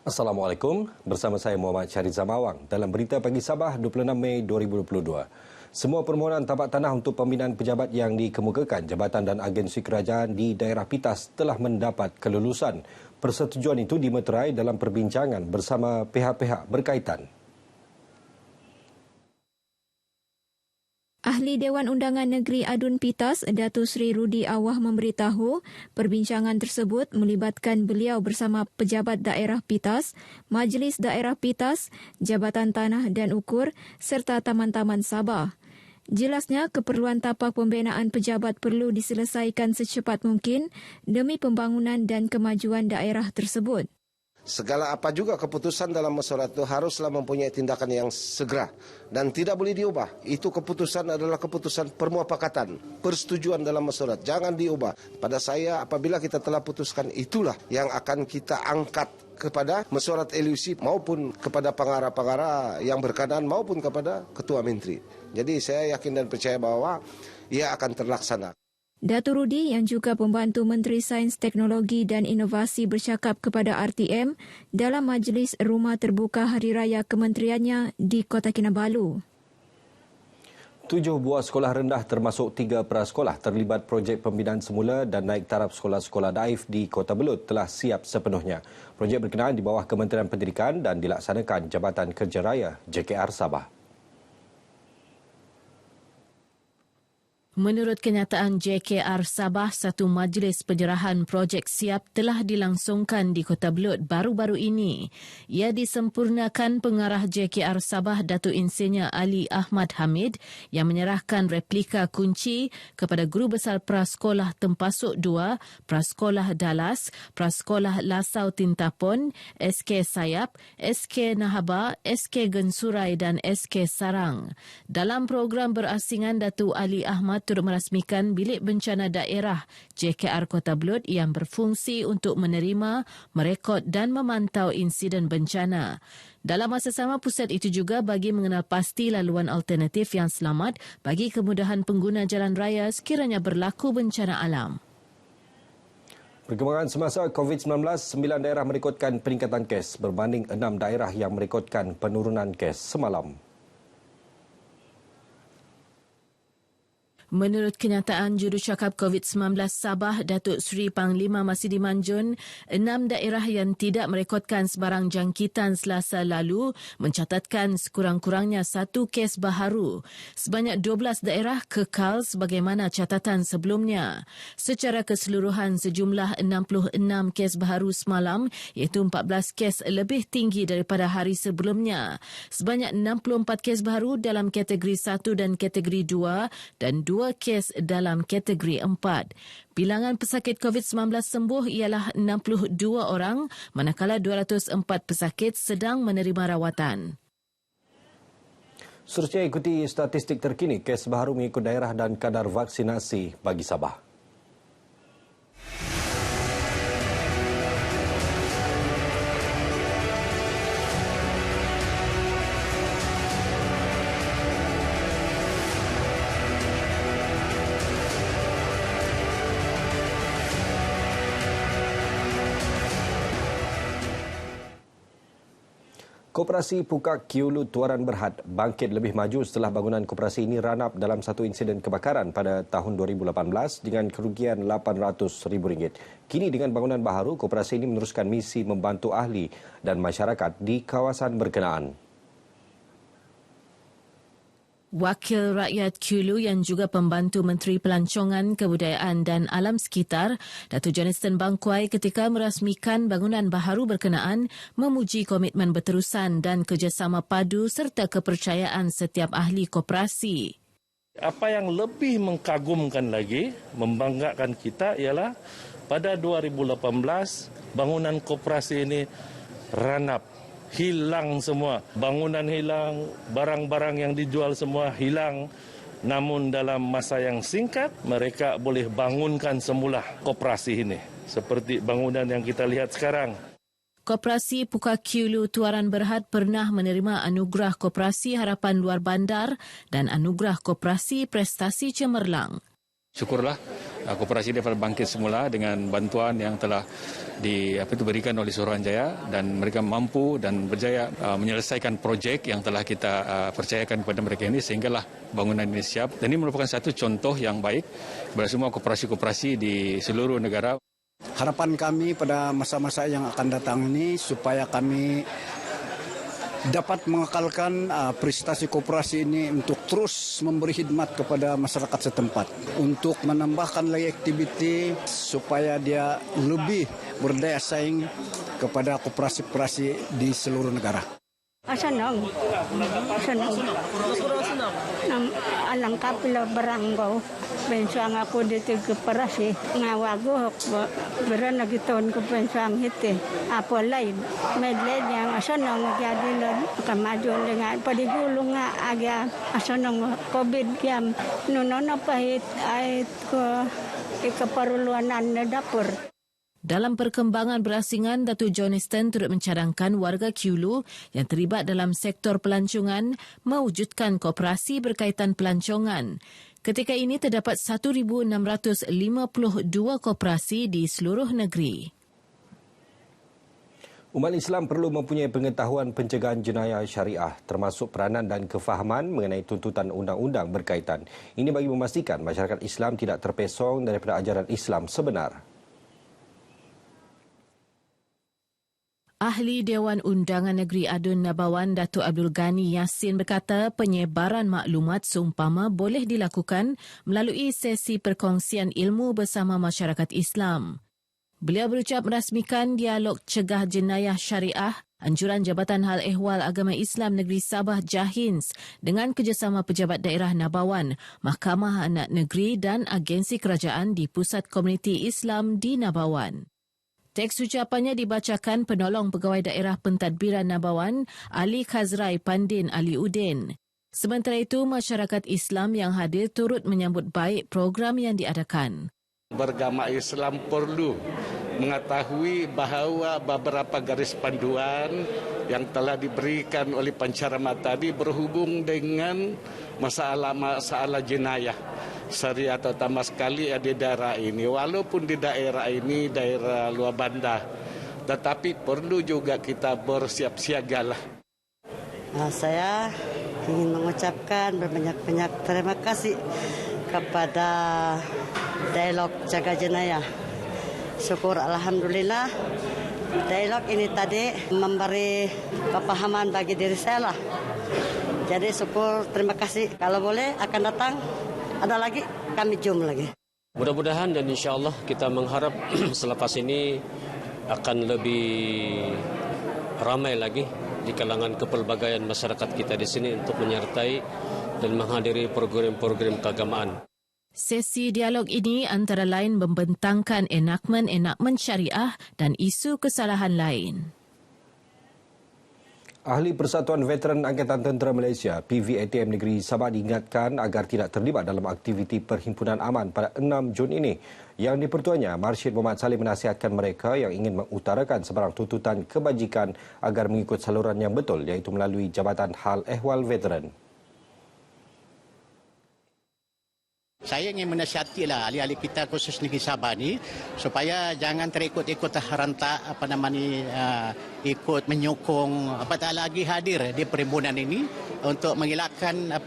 Assalamualaikum, bersama saya Muhammad Syarif Zamawang dalam Berita Pagi Sabah 26 Mei 2022. Semua permohonan tapak tanah untuk pembinaan pejabat yang dikemukakan jabatan dan agensi kerajaan di daerah PITAS telah mendapat kelulusan. Persetujuan itu dimeterai dalam perbincangan bersama pihak-pihak berkaitan. Ahli Dewan Undangan Negeri Adun PITAS, Datuk Seri Rudi Awah memberitahu perbincangan tersebut melibatkan beliau bersama pejabat daerah PITAS, Majlis Daerah PITAS, Jabatan Tanah dan Ukur serta Taman-Taman Sabah. Jelasnya, keperluan tapak pembinaan pejabat perlu diselesaikan secepat mungkin demi pembangunan dan kemajuan daerah tersebut. Segala apa juga keputusan dalam mesyuarat itu haruslah mempunyai tindakan yang segera dan tidak boleh diubah. Itu keputusan adalah keputusan permuafakatan, persetujuan dalam mesyuarat. Jangan diubah. Pada saya, apabila kita telah putuskan, itulah yang akan kita angkat kepada mesyuarat LUC maupun kepada pengarah-pengarah yang berkenaan maupun kepada Ketua Menteri. Jadi saya yakin dan percaya bahwa ia akan terlaksana. Datuk Rudi yang juga pembantu Menteri Sains, Teknologi dan Inovasi bercakap kepada RTM dalam Majlis Rumah Terbuka Hari Raya Kementeriannya di Kota Kinabalu. 7 buah sekolah rendah termasuk 3 prasekolah terlibat projek pembinaan semula dan naik taraf sekolah-sekolah daif di Kota Belud telah siap sepenuhnya. Projek berkenaan di bawah Kementerian Pendidikan dan dilaksanakan Jabatan Kerja Raya JKR Sabah. Menurut kenyataan JKR Sabah, satu majlis penyerahan projek siap telah dilangsungkan di Kota Belud baru-baru ini. Ia disempurnakan pengarah JKR Sabah Datuk Insinyur Ali Ahmad Hamid yang menyerahkan replika kunci kepada Guru Besar Prasekolah Tempasuk 2, Prasekolah Dallas, Prasekolah Lasau Tintapon, SK Sayap, SK Nahaba, SK Gensurai dan SK Sarang. Dalam program berasingan, Datuk Ali Ahmad turut merasmikan Bilik Bencana Daerah JKR Kota Belud yang berfungsi untuk menerima, merekod dan memantau insiden bencana. Dalam masa sama, pusat itu juga bagi mengenal pasti laluan alternatif yang selamat bagi kemudahan pengguna jalan raya sekiranya berlaku bencana alam. Perkembangan semasa COVID-19, 9 daerah merekodkan peningkatan kes berbanding 6 daerah yang merekodkan penurunan kes semalam. Menurut kenyataan Jurucakap COVID-19 Sabah, Datuk Seri Panglima Masidi Manjun, 6 daerah yang tidak merekodkan sebarang jangkitan Selasa lalu mencatatkan sekurang-kurangnya 1 kes baharu. Sebanyak 12 daerah kekal sebagaimana catatan sebelumnya. Secara keseluruhan, sejumlah 66 kes baharu semalam, iaitu 14 kes lebih tinggi daripada hari sebelumnya. Sebanyak 64 kes baharu dalam kategori 1 dan kategori 2 dan 2 kes dalam kategori 4. Bilangan pesakit COVID-19 sembuh ialah 62 orang, manakala 204 pesakit sedang menerima rawatan. Seterusnya ikuti statistik terkini kes baharu mengikut daerah dan kadar vaksinasi bagi Sabah. Koperasi Pukak Kiulu Tuaran Berhad bangkit lebih maju setelah bangunan koperasi ini ranap dalam satu insiden kebakaran pada tahun 2018 dengan kerugian RM800,000. Kini dengan bangunan baharu, koperasi ini meneruskan misi membantu ahli dan masyarakat di kawasan berkenaan. Wakil Rakyat Kiulu yang juga pembantu Menteri Pelancongan, Kebudayaan dan Alam Sekitar, Datuk Jonathan Bangkuai ketika merasmikan bangunan baharu berkenaan memuji komitmen berterusan dan kerjasama padu serta kepercayaan setiap ahli koperasi. Apa yang lebih mengkagumkan lagi, membanggakan kita ialah pada 2018 bangunan koperasi ini ranap. Hilang semua, bangunan hilang, barang-barang yang dijual semua hilang. Namun dalam masa yang singkat, mereka boleh bangunkan semula koperasi ini. Seperti bangunan yang kita lihat sekarang. Koperasi Pukak Kiulu Tuaran Berhad pernah menerima Anugerah Koperasi Harapan Luar Bandar dan Anugerah Koperasi Prestasi Cemerlang. Syukurlah koperasi dapat bangkit semula dengan bantuan yang telah diberikan oleh Suruhanjaya dan mereka mampu dan berjaya menyelesaikan projek yang telah kita percayakan kepada mereka ini sehinggalah bangunan ini siap. Dan ini merupakan satu contoh yang baik kepada semua koperasi-koperasi di seluruh negara. Harapan kami pada masa-masa yang akan datang ini supaya kami dapat mengekalkan prestasi koperasi ini untuk terus memberi khidmat kepada masyarakat setempat. Untuk menambahkan lagi aktiviti supaya dia lebih berdaya saing kepada koperasi-koperasi di seluruh negara. Senang. Alang kapila baranggaw. Bensang ako dito koperasi. Ngawago beran lagi tahun ke bensang hiti. Apo lain. Medled yang senang jadi nun kamaju dengan padigulong nga aga senang COVID yam nunono pahit ay ko ikaparuluanan na dapur. Dalam perkembangan berasingan, Datuk Johnston turut mencadangkan warga Kiulu yang terlibat dalam sektor pelancongan mewujudkan koperasi berkaitan pelancongan. Ketika ini terdapat 1,652 koperasi di seluruh negeri. Umat Islam perlu mempunyai pengetahuan pencegahan jenayah syariah termasuk peranan dan kefahaman mengenai tuntutan undang-undang berkaitan. Ini bagi memastikan masyarakat Islam tidak terpesong daripada ajaran Islam sebenar. Ahli Dewan Undangan Negeri Adun Nabawan Datuk Abdul Ghani Yassin berkata penyebaran maklumat seumpama boleh dilakukan melalui sesi perkongsian ilmu bersama masyarakat Islam. Beliau berucap merasmikan dialog cegah jenayah syariah anjuran Jabatan Hal Ehwal Agama Islam Negeri Sabah JAHINS dengan kerjasama Pejabat Daerah Nabawan, Mahkamah Anak Negeri dan agensi kerajaan di Pusat Komuniti Islam di Nabawan. Teks ucapannya dibacakan penolong Pegawai Daerah Pentadbiran Nabawan, Ali Khazrai Pandin Ali Udin. Sementara itu, masyarakat Islam yang hadir turut menyambut baik program yang diadakan. Beragama Islam perlu mengetahui bahawa beberapa garis panduan yang telah diberikan oleh penceramah tadi berhubung dengan masalah-masalah jenayah syariah terutama sekali di daerah ini. Walaupun di daerah ini daerah luar bandar, tetapi perlu juga kita bersiap-siagalah. Saya ingin mengucapkan berbanyak-banyak terima kasih kepada dialog jaga jenayah. Syukur alhamdulillah dialog ini tadi memberi kepahaman bagi diri saya lah. Jadi syukur, terima kasih. Kalau boleh akan datang ada lagi, kami jom lagi. Mudah-mudahan dan insya-Allah kita mengharap selepas ini akan lebih ramai lagi di kalangan kepelbagaian masyarakat kita di sini untuk menyertai dan menghadiri program-program keagamaan. Sesi dialog ini antara lain membentangkan enakmen syariah dan isu kesalahan lain. Ahli Persatuan Veteran Angkatan Tentera Malaysia, PVATM Negeri Sabah diingatkan agar tidak terlibat dalam aktiviti Perhimpunan Aman pada 6 Jun ini. Yang di-Pertuannya, Marsyid Muhammad Salim menasihatkan mereka yang ingin mengutarakan sebarang tuntutan kebajikan agar mengikut saluran yang betul iaitu melalui Jabatan Hal Ehwal Veteran. Saya ingin menasihatilah ahli-ahli kita khusus Negeri Sabah ni supaya jangan terikut-ikut rentak ikut menyokong apatah lagi hadir di perhimpunan ini untuk mengelakkan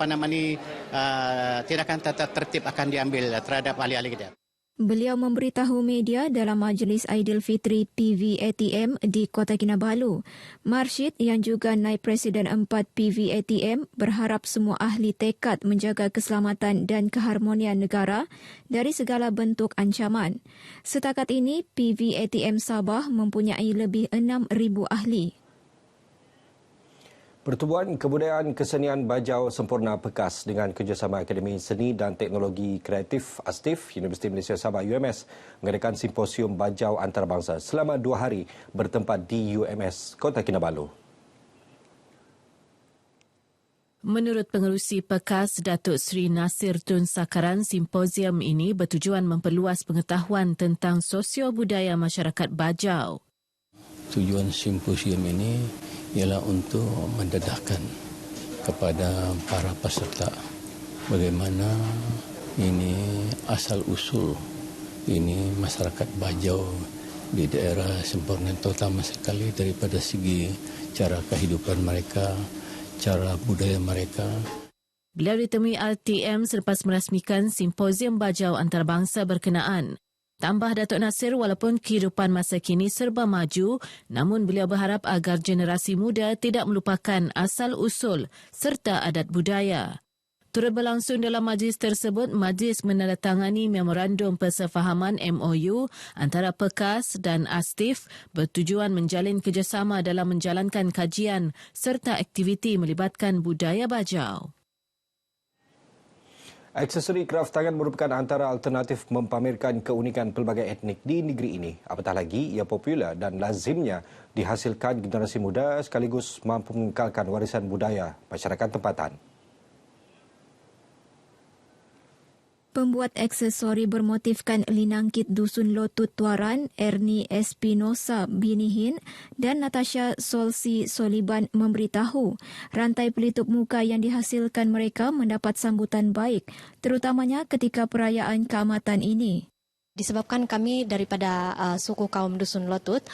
tindakan tata tertib akan diambil terhadap ahli-ahli kita. Beliau memberitahu media dalam Majlis Aidilfitri PVATM di Kota Kinabalu. Marsyid yang juga Naib Presiden 4 PVATM berharap semua ahli tekad menjaga keselamatan dan keharmonian negara dari segala bentuk ancaman. Setakat ini, PVATM Sabah mempunyai lebih 6,000 ahli. Pertubuhan Kebudayaan Kesenian Bajau Sempurna Pekas dengan kerjasama Akademi Seni dan Teknologi Kreatif ASTIF Universiti Malaysia Sabah UMS mengadakan simposium Bajau Antarabangsa selama 2 hari bertempat di UMS Kota Kinabalu. Menurut Pengerusi Pekas Datuk Seri Nasir Tun Sakaran, simposium ini bertujuan memperluas pengetahuan tentang sosio-budaya masyarakat Bajau. Tujuan simposium ini ialah untuk mendedahkan kepada para peserta bagaimana ini asal-usul ini masyarakat Bajau di daerah Sempurna, terutama sekali daripada segi cara kehidupan mereka, cara budaya mereka. Beliau ditemui RTM selepas merasmikan Simposium Bajau Antarabangsa berkenaan. Tambah Datuk Nasir, walaupun kehidupan masa kini serba maju, namun beliau berharap agar generasi muda tidak melupakan asal-usul serta adat budaya. Turut berlangsung dalam majlis tersebut, majlis menandatangani Memorandum Persefahaman MOU antara PEKAS dan ASTIF bertujuan menjalin kerjasama dalam menjalankan kajian serta aktiviti melibatkan budaya Bajau. Aksesori kraft tangan merupakan antara alternatif mempamerkan keunikan pelbagai etnik di negeri ini. Apatah lagi, ia popular dan lazimnya dihasilkan generasi muda sekaligus mampu mengekalkan warisan budaya masyarakat tempatan. Pembuat aksesori bermotifkan linangkit Dusun Lotut Tuaran, Ernie Espinosa Binihin dan Natasha Solsi Soliban memberitahu rantai pelitup muka yang dihasilkan mereka mendapat sambutan baik, terutamanya ketika perayaan keamatan ini. Disebabkan kami daripada suku kaum Dusun Lotut,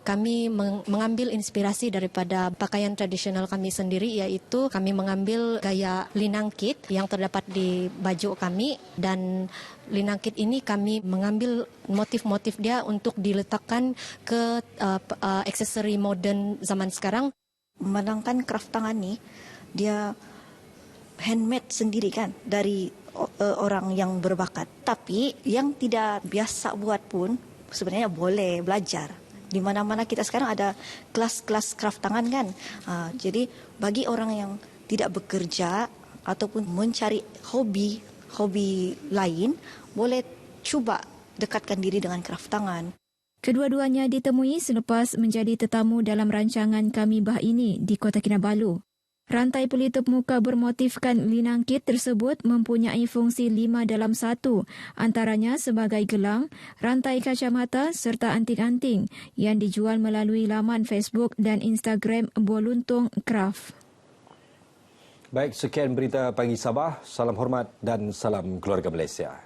kami mengambil inspirasi daripada pakaian tradisional kami sendiri, iaitu kami mengambil gaya linangkit yang terdapat di baju kami, dan linangkit ini kami mengambil motif-motif dia untuk diletakkan ke aksesori moden zaman sekarang. Memandangkan kraft tangan ni, dia handmade sendiri kan dari orang yang berbakat. Tapi yang tidak biasa buat pun sebenarnya boleh belajar. Di mana-mana kita sekarang ada kelas-kelas kraft tangan kan. Jadi bagi orang yang tidak bekerja ataupun mencari hobi lain, boleh cuba dekatkan diri dengan kraft tangan. Kedua-duanya ditemui selepas menjadi tetamu dalam rancangan Kami Bah ini di Kota Kinabalu. Rantai pelitup muka bermotifkan linangkit tersebut mempunyai fungsi 5 dalam 1, antaranya sebagai gelang, rantai kacamata serta anting-anting yang dijual melalui laman Facebook dan Instagram Boluntung Craft. Baik, sekian berita pagi Sabah. Salam hormat dan salam keluarga Malaysia.